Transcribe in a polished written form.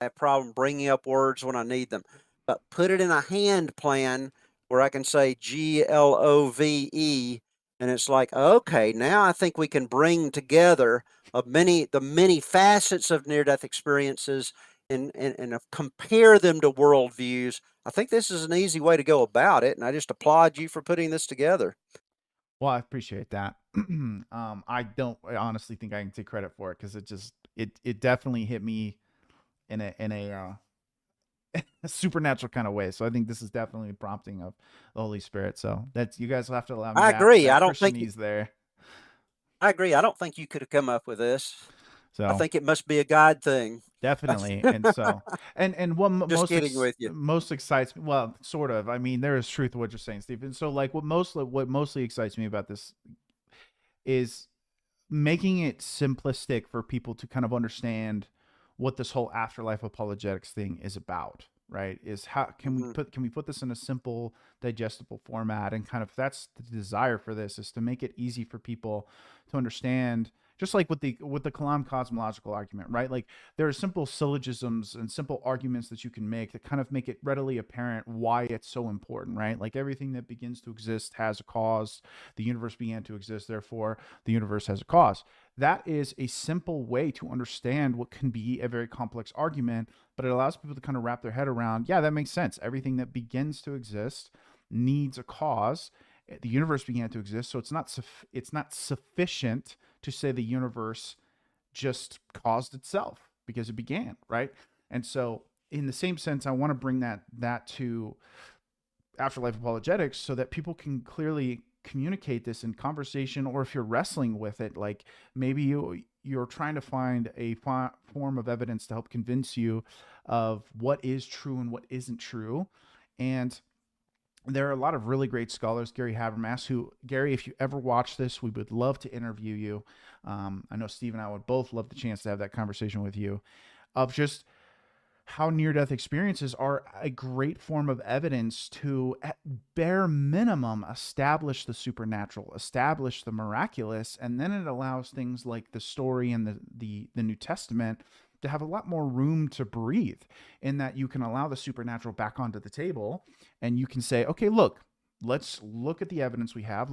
have problem bringing up words when I need them. But put it in a hand plan where I can say GLOVE, and it's like, okay, now I think we can bring together the many facets of near-death experiences and compare them to worldviews. I think this is an easy way to go about it, and I just applaud you for putting this together. Well, I appreciate that. I honestly think I can take credit for it because it definitely hit me in a a supernatural kind of way. So I think this is definitely a prompting of the Holy Spirit. So that's, you guys will have to allow me I that agree. that Christianese there. I agree. I don't think you could have come up with this. I So think it must be a God thing. definitely. And so, and what Just kidding with you. most excites me, well, sort of. I mean, there is truth to what you're saying, Stephen. So like what mostly excites me about this is making it simplistic for people to kind of understand what this whole afterlife apologetics thing is about, right? Is how Mhm. can we put this in a simple digestible format, and kind of that's the desire for this, is to make it easy for people to understand, just like with the Kalam cosmological argument, right? Like there are simple syllogisms and simple arguments that you can make that kind of make it readily apparent why it's so important, right? Like everything that begins to exist has a cause. The universe began to exist, therefore the universe has a cause. That is a simple way to understand what can be a very complex argument, but it allows people to kind of wrap their head around, yeah, that makes sense. Everything that begins to exist needs a cause. The universe began to exist, so it's not sufficient to say the universe just caused itself because it began, right? And so in the same sense, I want to bring that to afterlife apologetics so that people can clearly communicate this in conversation, or if you're wrestling with it, like maybe you're trying to find a form of evidence to help convince you of what is true and what isn't true. And there are a lot of really great scholars, Gary Habermas, who, Gary, if you ever watch this, we would love to interview you. I know Steve and I would both love the chance to have that conversation with you, of just how near death experiences are a great form of evidence to, at bare minimum, establish the supernatural, establish the miraculous, and then it allows things like the story and the New Testament to have a lot more room to breathe, in that you can allow the supernatural back onto the table and you can say, okay, look, let's look at the evidence we have.